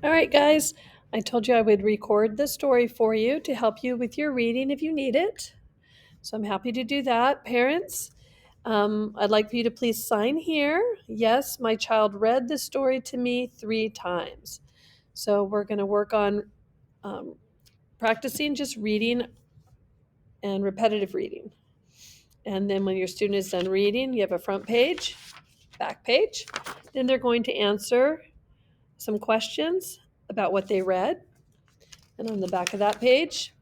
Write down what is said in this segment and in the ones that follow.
All right, guys, I told you I would record the story for you to help you with your reading if you need it. So I'm happy to do that. Parents, I'd like for you to please sign here. Yes, my child read the story to me 3 times. So we're going to work on um, practicing just reading and repetitive reading. And then when your student is done reading, you have a front page, back page. Then they're going to answer some questions about what they read. And on the back of that page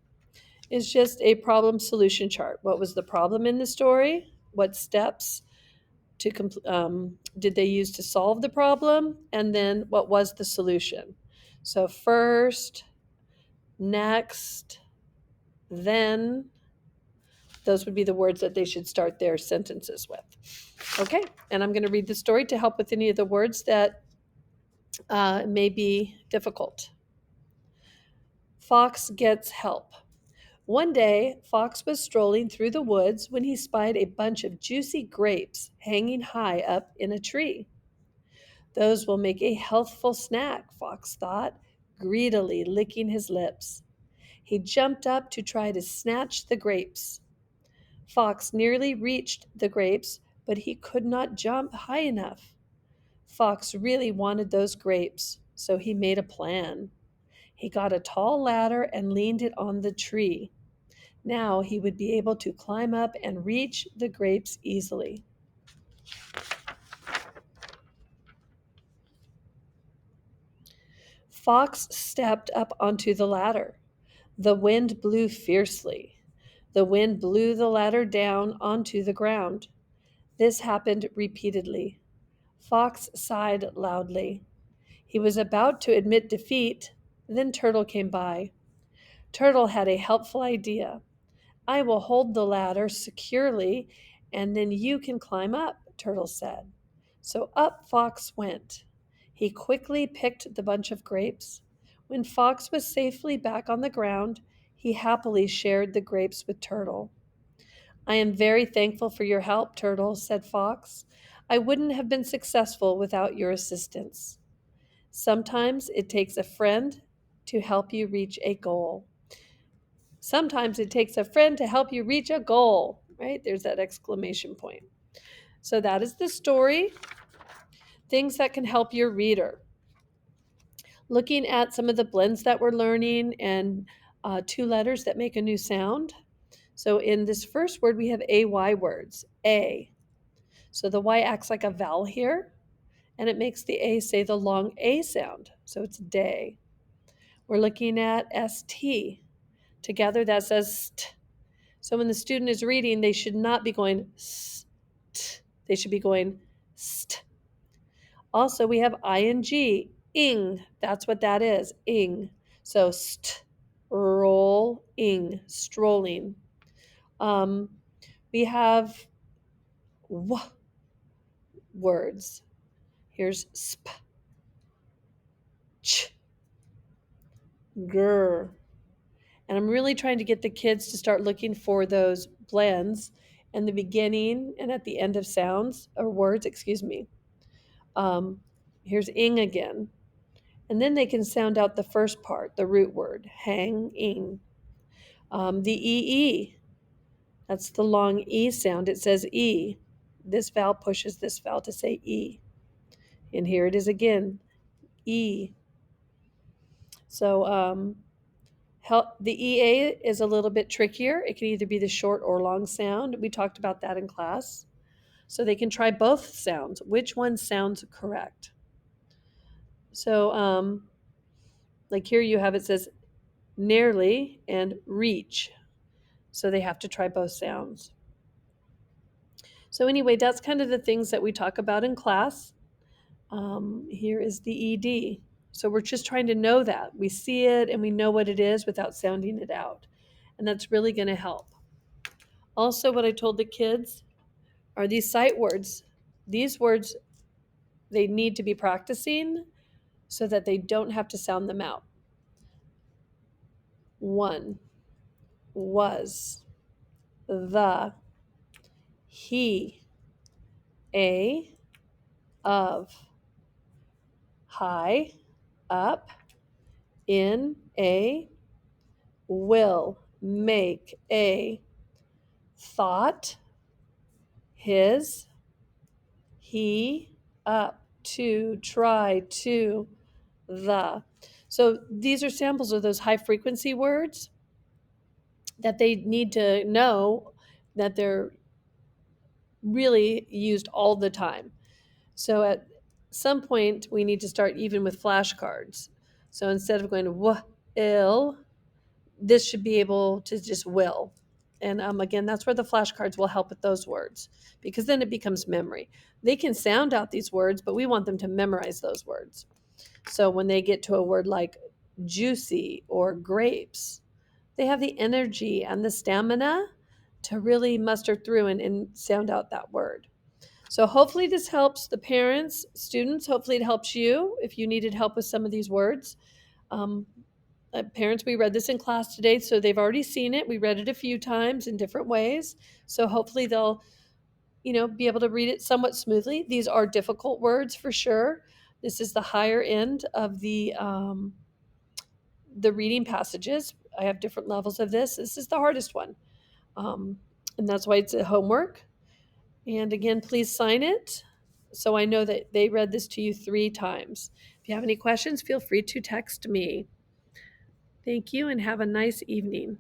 is just a problem solution chart. What was the problem in the story? What steps did they use to solve the problem? And then what was the solution? So first, next, then, those would be the words that they should start their sentences with. Okay, and I'm going to read the story to help with any of the words that may be difficult. Fox gets help. One day, Fox was strolling through the woods when he spied a bunch of juicy grapes hanging high up in a tree. Those will make a healthful snack, Fox thought, greedily licking his lips. He jumped up to try to snatch the grapes. Fox nearly reached the grapes, but he could not jump high enough. Fox really wanted those grapes, so he made a plan. He got a tall ladder and leaned it on the tree. Now he would be able to climb up and reach the grapes easily. Fox stepped up onto the ladder. The wind blew fiercely. The wind blew the ladder down onto the ground. This happened repeatedly. Fox sighed loudly. He was about to admit defeat, then Turtle came by. Turtle had a helpful idea. I will hold the ladder securely, and then you can climb up, Turtle said. So up Fox went. He quickly picked the bunch of grapes. When Fox was safely back on the ground, he happily shared the grapes with Turtle. I am very thankful for your help, Turtle, said Fox. I wouldn't have been successful without your assistance. Sometimes it takes a friend to help you reach a goal. Sometimes it takes a friend to help you reach a goal, right? There's that exclamation point. So that is the story. Things that can help your reader. Looking at some of the blends that we're learning and 2 letters that make a new sound. So in this first word, we have AY words, A. So the Y acts like a vowel here, and it makes the A say the long A sound. So it's day. We're looking at ST. Together that says st. So when the student is reading, they should not be going st. They should be going st. Also, we have ing, ing. That's what that is, ing. So st, roll, ing, strolling. We have w words. Here's sp, ch, gr. And I'm really trying to get the kids to start looking for those blends in the beginning and at the end of sounds or words, excuse me. Um, here's ing again. And then they can sound out the first part, the root word, hang, ing. The ee, that's the long E sound. It says E. This vowel pushes this vowel to say E. And here it is again, E. So the EA is a little bit trickier. It can either be the short or long sound. We talked about that in class. So they can try both sounds. Which one sounds correct? So like here you have it says nearly and reach. So they have to try both sounds. So anyway, that's kind of the things that we talk about in class. Here is the ED. So we're just trying to know that. We see it and we know what it is without sounding it out. And that's really going to help. Also, what I told the kids are these sight words. These words, they need to be practicing so that they don't have to sound them out. One, was, the, he, a, of, high, up, In a will make a thought his he up to try to the. So these are samples of those high frequency words that they need to know that they're really used all the time. So at some point, we need to start even with flashcards. So instead of going to ill, this should be able to just will. And again, that's where the flashcards will help with those words because then it becomes memory. They can sound out these words, but we want them to memorize those words. So when they get to a word like juicy or grapes, they have the energy and the stamina to really muster through and sound out that word. So hopefully this helps the parents, students. Hopefully it helps you if you needed help with some of these words. Um, Parents, we read this in class today, so they've already seen it. We read it a few times in different ways. So hopefully they'll, be able to read it somewhat smoothly. These are difficult words for sure. This is the higher end of the reading passages. I have different levels of this. This is the hardest one. Um, and that's why it's a homework. And again, please sign it so I know that they read this to you 3 times. If you have any questions, feel free to text me. Thank you and have a nice evening.